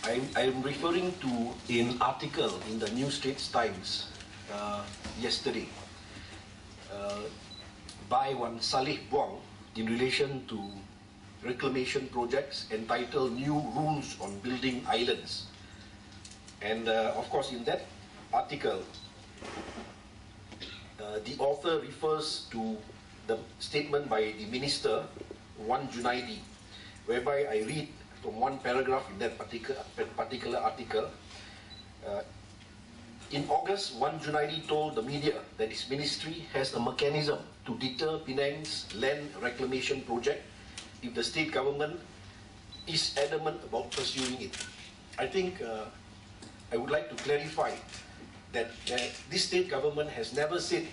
I'm referring to an article in the New Straits Times yesterday by one Saleh Buang in relation to reclamation projects entitled New Rules on Building Islands. And of course, in that article, the author refers to the statement by the minister, Wan Junaidi, whereby I read from one paragraph in that particular article. In August, Wan Junaidi told the media that his ministry has a mechanism to deter Penang's land reclamation project if the state government is adamant about pursuing it. I think I would like to clarify that this state government has never said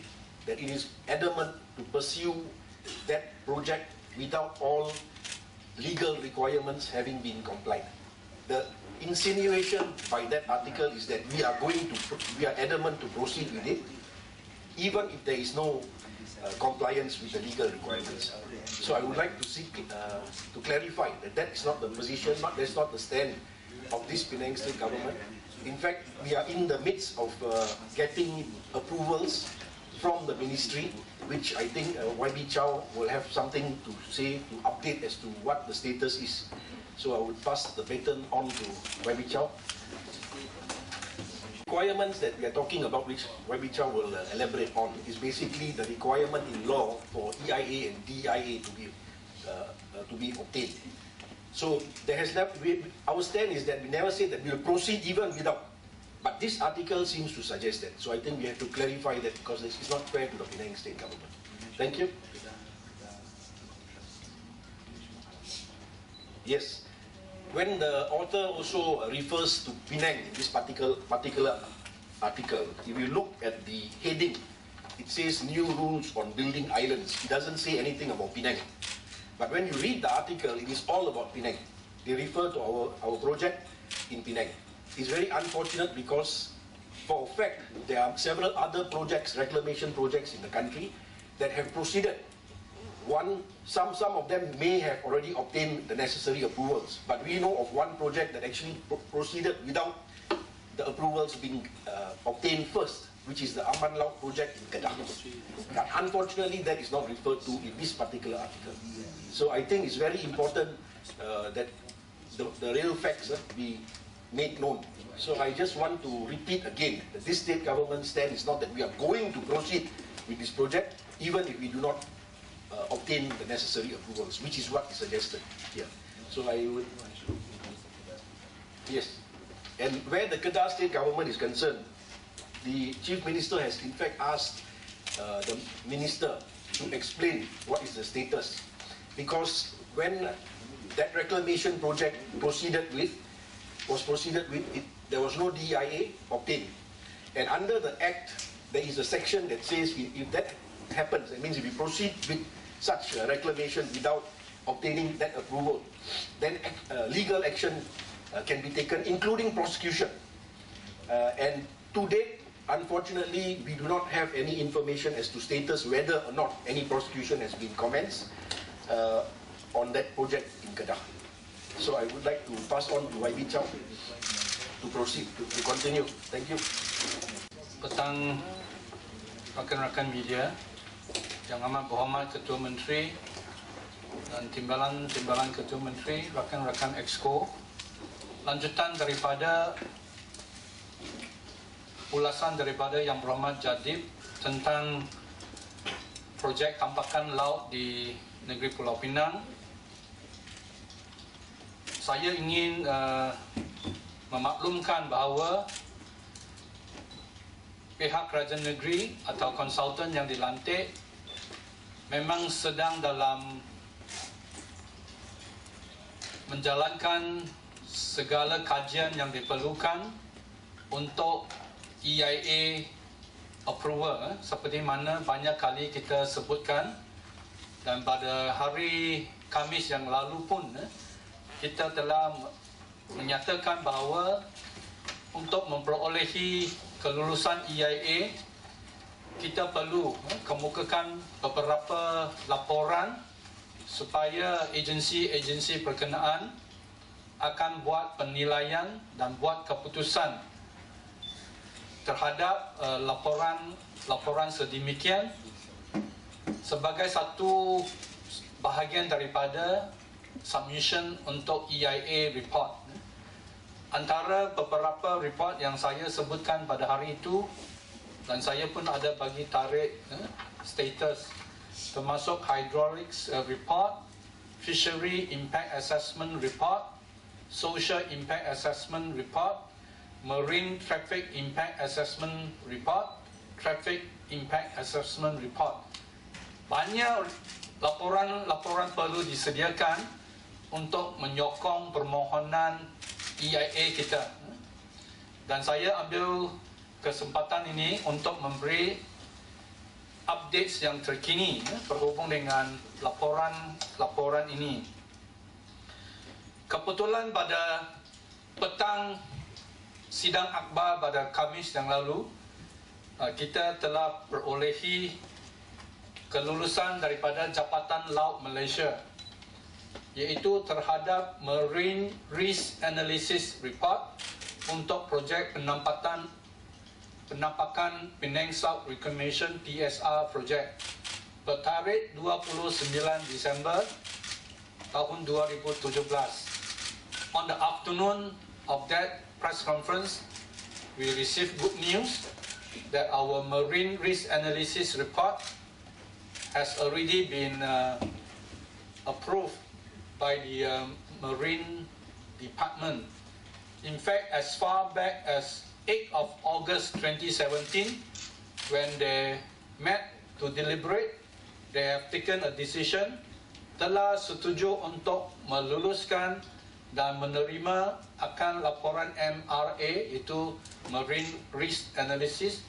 that it is adamant to pursue that project without all legal requirements having been complied. The insinuation by that article is that we are adamant to proceed with it, even if there is no compliance with the legal requirements. So I would like to seek to clarify that that is not the position, that's not the stand of this Penang State government. In fact, we are in the midst of getting approvals from the ministry, which I think YB Chow will have something to say, to update as to what the status is. So I would pass the baton on to YB Chow. Requirements that we are talking about, which YB Chow will elaborate on, is basically the requirement in law for EIA and DIA to be obtained. So there has never, our stand is that we never say that we will proceed even without. But this article seems to suggest that. So I think we have to clarify that because it's not fair to the Penang State government. Thank you. Yes. When the author also refers to Penang in this particular article, if you look at the heading, it says New Rules on Building Islands. It doesn't say anything about Penang. But when you read the article, it is all about Penang. They refer to our project in Penang. It's very unfortunate because, for a fact, there are several other projects, reclamation projects in the country that have proceeded. Some of them may have already obtained the necessary approvals, but we know of one project that actually proceeded without the approvals being obtained first, which is the Aman Laut project in Kedah. But unfortunately, that is not referred to in this particular article. So I think it's very important that the real facts be made known. So I just want to repeat again that this state government stand is not that we are going to proceed with this project, even if we do not obtain the necessary approvals, which is what is suggested here. So I would, yes. And where the Kedah state government is concerned, the Chief Minister has in fact asked the Minister to explain what is the status. Because when that reclamation project was proceeded with, there was no DIA obtained. And under the Act, there is a section that says if that happens, it means if we proceed with such reclamation without obtaining that approval, then legal action can be taken, including prosecution. And to date, unfortunately, we do not have any information as to status whether or not any prosecution has been commenced on that project in Kedah. So I would like to pass on to YB Chow to proceed, to continue. Thank you. Petang rakan-rakan media, Yang Amat Berhormat Ketua Menteri dan timbalan Ketua Menteri, rakan-rakan Exco, lanjutan daripada ulasan daripada Yang Berhormat Jadib tentang projek tampakan laut di negeri Pulau Pinang. Saya ingin memaklumkan bahawa pihak kerajaan negeri atau konsultan yang dilantik memang sedang dalam menjalankan segala kajian yang diperlukan untuk EIA approval, seperti mana banyak kali kita sebutkan, dan pada hari Khamis yang lalu pun kita telah menyatakan bahawa untuk memperolehi kelulusan EIA, kita perlu kemukakan beberapa laporan supaya agensi-agensi berkenaan akan buat penilaian dan buat keputusan terhadap laporan sedemikian sebagai satu bahagian daripada submission untuk EIA report. Antara beberapa report yang saya sebutkan pada hari itu, dan saya pun ada bagi tarik status, termasuk hydraulics report, fishery impact assessment report, social impact assessment report, marine traffic impact assessment report, traffic impact assessment report. Banyak laporan perlu disediakan untuk menyokong permohonan EIA kita. Dan saya ambil kesempatan ini untuk memberi updates yang terkini berhubung dengan laporan ini. Kebetulan pada petang sidang akhbar pada Khamis yang lalu, kita telah berolehi kelulusan daripada Jabatan Laut Malaysia, iaitu terhadap Marine Risk Analysis Report untuk projek penampakan Penang South Reclamation PSR project bertarikh 29 Disember tahun 2017. On the afternoon of that press conference, we received good news that our Marine Risk Analysis report has already been approved by the Marine Department. In fact, as far back as 8th of August 2017, when they met to deliberate, they have taken a decision, telah setuju untuk meluluskan dan menerima akan laporan MRA, itu Marine Risk Analysis,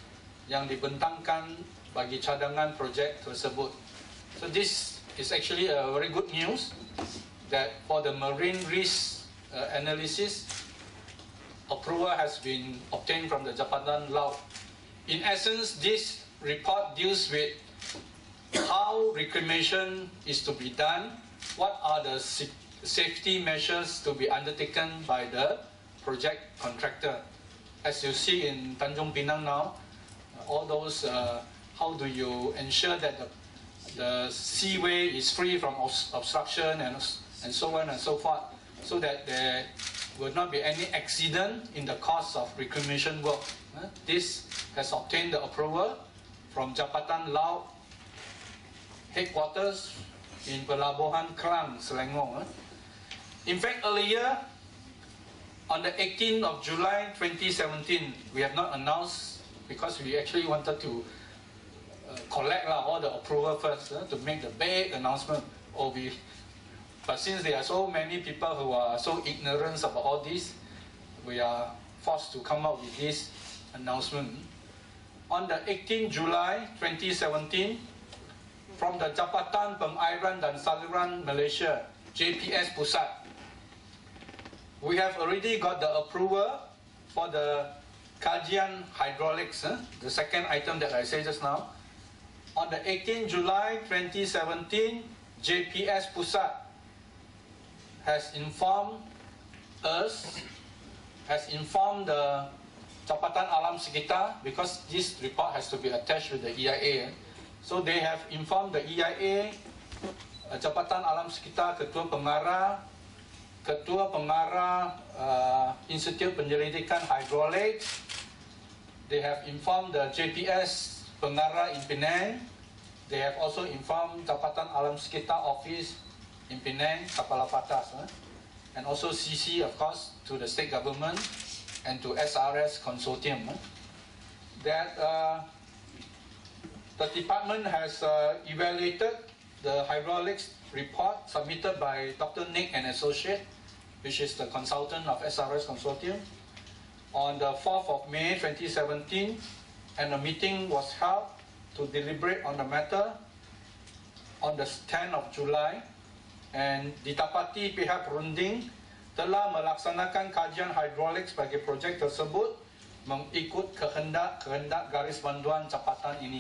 yang dibentangkan bagi cadangan projek tersebut. So this is actually a very good news that for the Marine Risk Analysis, approval has been obtained from the Jabatan Laut. In essence, this report deals with how reclamation is to be done, what are the safety measures to be undertaken by the project contractor. As you see in Tanjung Pinang now, all those, how do you ensure that the seaway is free from obstruction and so on and so forth, so that there will not be any accident in the course of reclamation work. This has obtained the approval from Jabatan Laut headquarters in Pelabuhan Klang, Selangor. In fact, earlier, on the 18th of July 2017, we have not announced because we actually wanted to collect all the approval first to make the big announcement. But since there are so many people who are so ignorant about all this, we are forced to come up with this announcement. On the 18th July 2017, from the Jabatan Pengairan dan Saluran Malaysia, JPS Pusat, we have already got the approval for the kajian hydraulics, the second item that I said just now. On the 18th July 2017, JPS Pusat has informed us, has informed the Jabatan Alam Sekitar, because this report has to be attached with the EIA. So they have informed the EIA, Jabatan Alam Sekitar, Ketua Pengarah Institut Penyelidikan Hydraulic. They have informed the JPS Pengarah in Penang. They have also informed Jabatan Alam Sekitar Office in Penang, Kapal Patas, and also CC, of course, to the state government and to SRS Consortium. That the department has evaluated the hydraulics report submitted by Dr. Nick and Associate, which is the consultant of SRS Consortium, on the 4th of May 2017, and a meeting was held to deliberate on the matter on the 10th of July, and didapati pihak perunding telah melaksanakan kajian hydraulics bagi projek tersebut mengikut kehendak garis panduan Jabatan ini.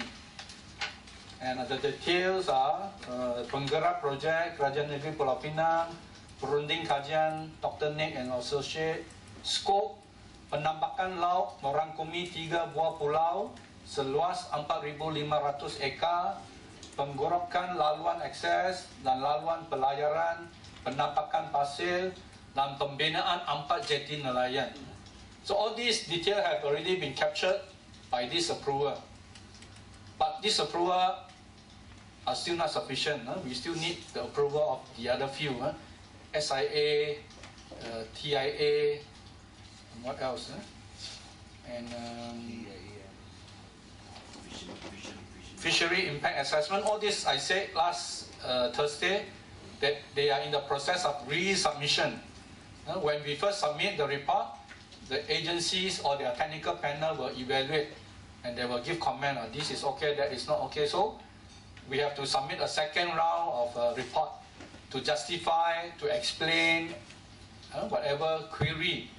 And the details are penggerak projek Kerajaan Negeri Pulau Pinang, perunding kajian Dr. Nick and Associate. Skop penampakan laut merangkumi 3 buah pulau seluas 4.500 ekar, penggorokan laluan akses dan laluan pelayaran, penampakan pasir dan pembinaan 4 jeti nelayan. So all these details have already been captured by this approval. But this approval are still not sufficient. We still need the approval of the other few. SIA, TIA, and what else? And fishery impact assessment. All this I said last Thursday that they are in the process of resubmission. When we first submit the report, the agencies or their technical panel will evaluate and they will give comment on this is okay, that is not okay. So we have to submit a second round of report to justify, to explain whatever query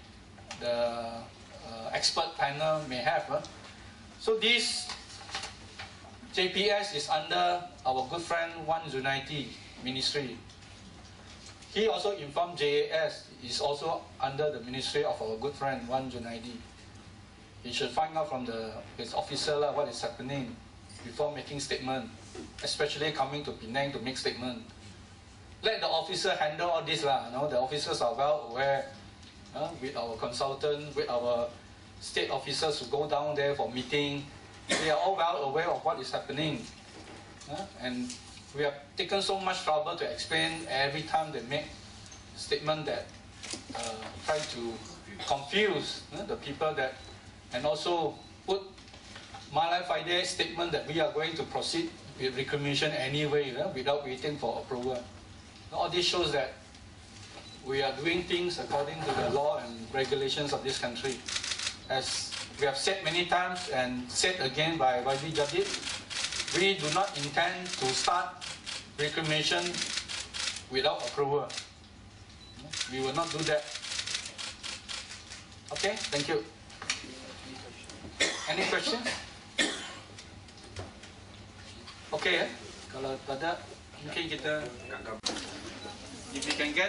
the expert panel may have. So this JPS is under our good friend Wan Zunaidi Ministry. He also informed JAS is also under the ministry of our good friend Wan Zunaidi. He should find out from his officer what is happening before making statement, especially coming to Penang to make statement. Let the officer handle all this . The officers are well aware with our consultant, with our state officers who go down there for meeting. They are all well aware of what is happening. And we have taken so much trouble to explain every time they make statement that try to confuse the people that, and also put Malay Friday statement that we are going to proceed with reclamation anyway without waiting for approval. All this shows that we are doing things according to the law and regulations of this country. As we have said many times and said again by YB Jadid, we do not intend to start reclamation without approval. We will not do that. Okay, thank you. Any questions? Okay, kalau tak ada, mungkin kita, if we can get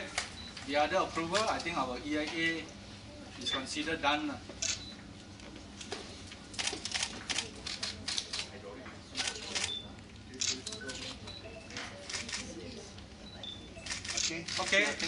the other approval, I think our EIA is considered done. Okay.